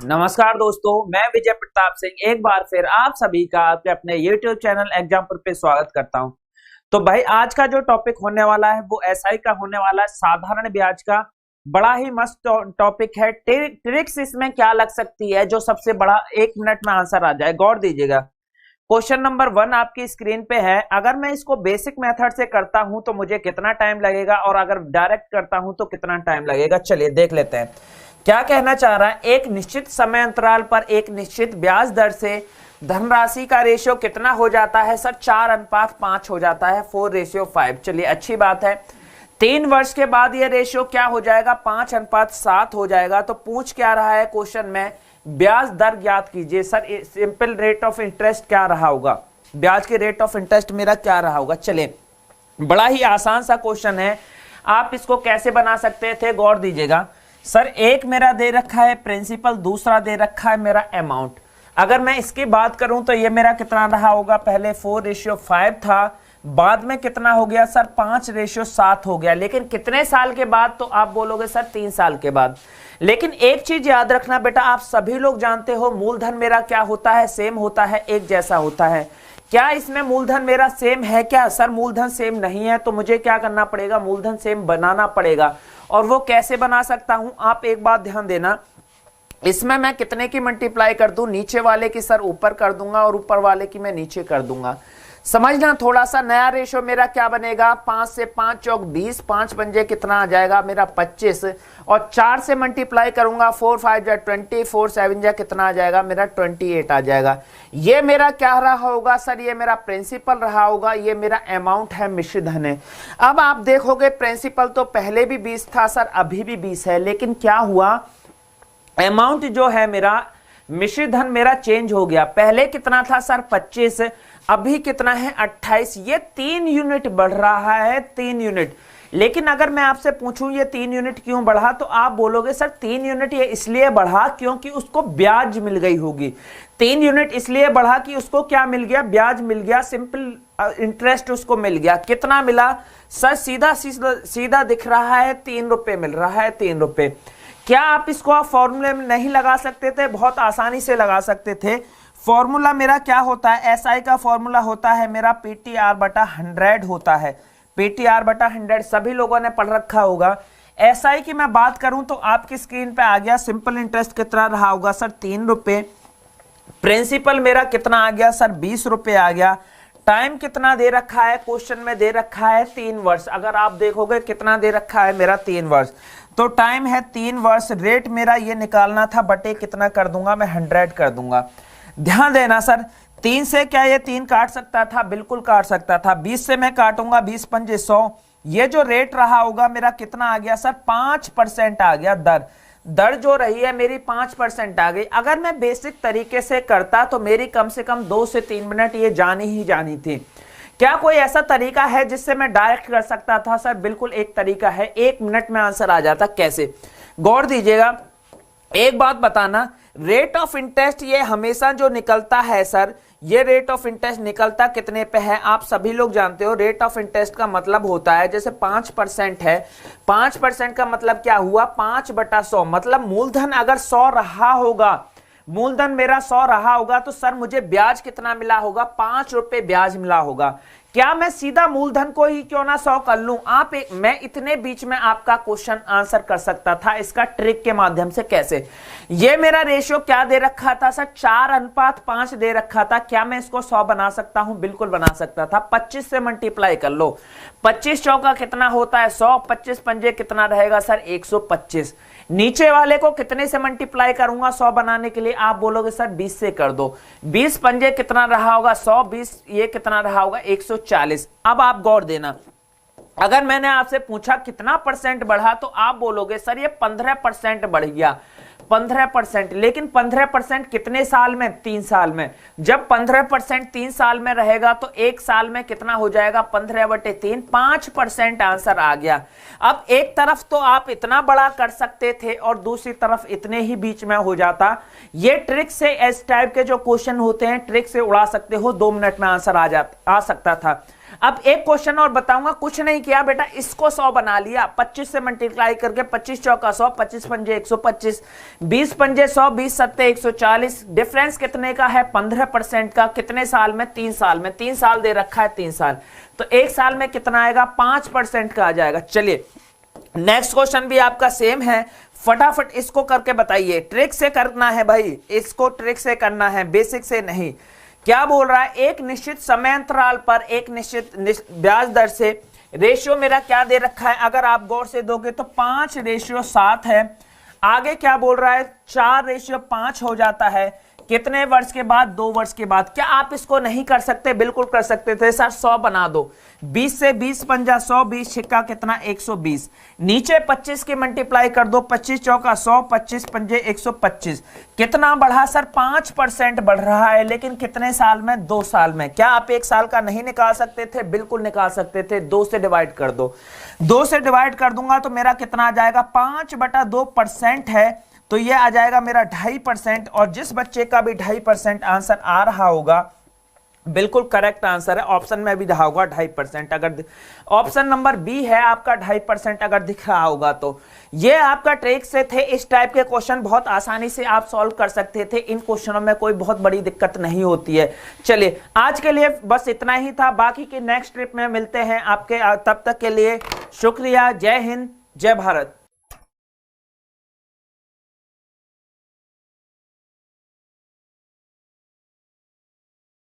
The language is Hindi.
नमस्कार दोस्तों, मैं विजय प्रताप सिंह एक बार फिर आप सभी का आपके अपने YouTube चैनल एग्जाम्पल पे स्वागत करता हूं। तो भाई आज का जो टॉपिक होने वाला है वो एसआई का होने वाला है, साधारण ब्याज का। बड़ा ही मस्त टॉपिक है। ट्रिक्स इसमें क्या लग सकती है जो सबसे बड़ा 1 मिनट में आंसर आ जाए। गौर दीजिएगा। क्वेश्चन नंबर 1 आपकी स्क्रीन पे है। अगर मैं इसको बेसिक मेथड से करता हूं तो मुझे कितना टाइम लगेगा और अगर डायरेक्ट करता हूं तो कितना टाइम लगेगा। चलिए देख लेते हैं क्या कहना चाह रहा है। एक निश्चित समय अंतराल पर एक निश्चित ब्याज दर से धनराशि का रेशियो कितना हो जाता है सर? 4:5 हो जाता है, 4:5। चलिए अच्छी बात है। 3 वर्ष के बाद ये रेशियो क्या हो जाएगा? 5:7 हो जाएगा। तो पूछ क्या रहा है क्वेश्चन में? ब्याज दर ज्ञात कीजिए। Sir simple rate of interest क्या रहा होगा? ब्याज के रेट ऑफ इंटरेस्ट मेरा क्या रहा होगा? चलिए बड़ा ही आसान सा क्वेश्चन है। आप इसको कैसे बना सकते थे? गौर दीजिएगा। सर एक मेरा दे रखा है प्रिंसिपल, दूसरा दे रखा है मेरा अमाउंट। अगर मैं इसकी बात करूं तो ये मेरा कितना रहा होगा? पहले 4:5 था, बाद में कितना हो गया सर? 5:7 हो गया। लेकिन कितने साल के बाद? तो आप बोलोगे सर 3 साल के बाद। लेकिन एक चीज याद रखना बेटा, आप सभी लोग जानते हो मूलधन मेरा क्या होता है? सेम होता है, एक जैसा होता है। क्या इसमें मूलधन मेरा सेम है क्या? सर मूलधन सेम नहीं है तो मुझे क्या करना पड़ेगा? मूलधन सेम बनाना पड़ेगा। और वो कैसे बना सकता हूं? आप एक बात ध्यान देना, इसमें मैं कितने की मल्टीप्लाई कर दूं? नीचे वाले की सर ऊपर कर दूंगा और ऊपर वाले की मैं नीचे कर दूंगा। समझना थोड़ा सा। नया रेशो मेरा क्या बनेगा? 5 से 5 चौक 20, 5 पंजे कितना आ जाएगा मेरा? 25। और 4 से मल्टीप्लाई करूंगा, 4 5 जा 20, 4 7 जा कितना आ जाएगा मेरा? 28 आ जाएगा। ये मेरा क्या रहा होगा सर? ये मेरा प्रिंसिपल रहा होगा, ये मेरा अमाउंट है, मिश्र धन है। अब आप देखोगे प्रिंसिपल तो पहले भी 20 था सर, अभी भी 20 है। लेकिन क्या हुआ? अमाउंट जो है मेरा, मिश्र धन मेरा चेंज हो गया। पहले कितना था सर? 25, अभी कितना है? 28। ये 3 यूनिट बढ़ रहा है, 3 यूनिट। लेकिन अगर मैं आपसे पूछूं ये 3 यूनिट क्यों बढ़ा, तो आप बोलोगे सर 3 यूनिट ये इसलिए बढ़ा क्योंकि उसको ब्याज मिल गई होगी। 3 यूनिट इसलिए बढ़ा कि उसको क्या मिल गया? ब्याज मिल गया, सिंपल इंटरेस्ट उसको मिल गया। कितना मिला सर? सीधा सीधा दिख रहा है, 3 रुपए मिल रहा है, 3 रुपए। क्या आप इसको आप फॉर्मूले में नहीं लगा सकते थे? बहुत आसानी से लगा सकते थे। फॉर्मूला मेरा क्या होता है? एसआई का फॉर्मूला होता है मेरा PTR/100 होता है। PTR/100 सभी लोगों ने पढ़ रखा होगा। एसआई की मैं बात करूं तो आपकी स्क्रीन पे आ गया। सिंपल इंटरेस्ट कितना रहा होगा सर? 3 रुपए। प्रिंसिपल मेरा कितना आ गया सर? 20 रुपए आ गया। टाइम कितना दे रखा है? क्वेश्चन में दे रखा है 3 वर्ष। अगर आप देखोगे कितना दे रखा है मेरा? 3 वर्ष। तो टाइम है 3 वर्ष। रेट मेरा ये निकालना था, बटे कितना कर दूंगा मैं? 100 कर दूंगा। ध्यान देना सर, 3 से क्या ये 3 काट सकता था? बिल्कुल काट सकता था। 20 से मैं काटूंगा, 20 पंजे 100। ये जो रेट रहा होगा मेरा कितना आ गया सर? 5% आ गया। दर जो रही है मेरी 5% आ गई। अगर मैं बेसिक तरीके से करता तो मेरी कम से कम 2 से 3 मिनट ये जानी ही जानी थी। क्या कोई ऐसा तरीका है जिससे मैं डायरेक्ट कर सकता था? सर बिल्कुल एक तरीका है, 1 मिनट में आंसर आ जाता। कैसे? गौर दीजिएगा। एक बात बताना, रेट ऑफ इंटरेस्ट ये हमेशा जो निकलता है सर, ये रेट ऑफ इंटरेस्ट निकलता कितने पे है? आप सभी लोग जानते हो रेट ऑफ इंटरेस्ट का मतलब होता है, जैसे 5% है, 5% का मतलब क्या हुआ? 5/100। मतलब मूलधन अगर 100 रहा होगा, मूलधन मेरा 100 रहा होगा तो सर मुझे ब्याज कितना मिला होगा? 5 रुपए ब्याज मिला होगा। क्या मैं सीधा मूलधन को ही क्यों ना 100 कर लूं? मैं इतने बीच में आपका क्वेश्चन आंसर कर सकता था इसका ट्रिक के माध्यम से। कैसे? ये मेरा रेशियो क्या दे रखा था सर? 4:5 दे रखा था। क्या मैं इसको 100 बना सकता हूं? बिल्कुल बना सकता था। 25 से मल्टीप्लाई कर लो। 25 चौका कितना होता है? 100। 25 पंजे कितना रहेगा सर? 125। नीचे वाले को कितने से मल्टीप्लाई करूंगा 100 बनाने के लिए? आप बोलोगे सर 20 से कर दो। 20 पंजे कितना रहा होगा? 100। 20 ये कितना रहा होगा? 140। अब आप गौर देना, अगर मैंने आपसे पूछा कितना परसेंट बढ़ा तो आप बोलोगे सर ये 15% बढ़ गया। 15%। लेकिन 15% कितने साल में? 3 साल में। जब 15% 3 साल में रहेगा तो 1 साल में कितना हो जाएगा? 15/3, 5% आंसर आ गया। अब एक तरफ तो आप इतना बड़ा कर सकते थे और दूसरी तरफ इतने ही बीच में हो जाता। ये ट्रिक से इस टाइप के जो क्वेश्चन होते हैं ट्रिक से उड़ा सकते हो, 2 मिनट में आंसर आ सकता था। अब एक क्वेश्चन और बताऊंगा, कुछ नहीं किया बेटा, इसको 100 बना लिया, 25 से मल्टीप्लाई करके 25 चौका 100, 25 पंजे 125, 20 पंजे 100, 20 सत्ते 140। डिफरेंस कितने का है? 15% का। कितने साल में? 3 साल में। 3 साल दे रखा है, 3 साल, तो 1 साल में कितना आएगा? 5% का आ जाएगा। चलिए नेक्स्ट क्वेश्चन भी आपका सेम है, फटाफट इसको करके बताइए। ट्रिक से करना है भाई, इसको ट्रिक से करना है, बेसिक से नहीं। क्या बोल रहा है? एक निश्चित समय अंतराल पर एक निश्चित ब्याज दर से रेशियो मेरा क्या दे रखा है, अगर आप गौर से दोगे तो 5:7 है। आगे क्या बोल रहा है? 4:5 हो जाता है। कितने वर्ष के बाद? 2 वर्ष के बाद। क्या आप इसको नहीं कर सकते? बिल्कुल कर सकते थे सर, 100 बना दो। 20 से 20 पंजा 100, 20 छिक्का कितना? 120। नीचे 25 के मल्टीप्लाई कर दो, 25 चौका 100, 25 पंजे 125। कितना बढ़ा सर? 5% बढ़ रहा है, लेकिन कितने साल में? 2 साल में। क्या आप 1 साल का नहीं निकाल सकते थे? बिल्कुल निकाल सकते थे। 2 से डिवाइड कर दो, 2 से डिवाइड कर दूंगा तो मेरा कितना आ जाएगा? 5/2% है, तो ये आ जाएगा मेरा 2.5%। और जिस बच्चे का भी 2.5% आंसर आ रहा होगा, बिल्कुल करेक्ट आंसर है, ऑप्शन में भी रहा होगा 2.5%। अगर ऑप्शन नंबर बी है आपका 2.5% अगर दिख रहा होगा तो। ये आपका ट्रिक से थे। इस टाइप के क्वेश्चन बहुत आसानी से आप सॉल्व कर सकते थे, इन क्वेश्चनों में कोई बहुत बड़ी दिक्कत नहीं होती है। चलिए आज के लिए बस इतना ही था, बाकी की नेक्स्ट ट्रिप में मिलते हैं आपके। तब तक के लिए शुक्रिया। जय हिंद, जय भारत।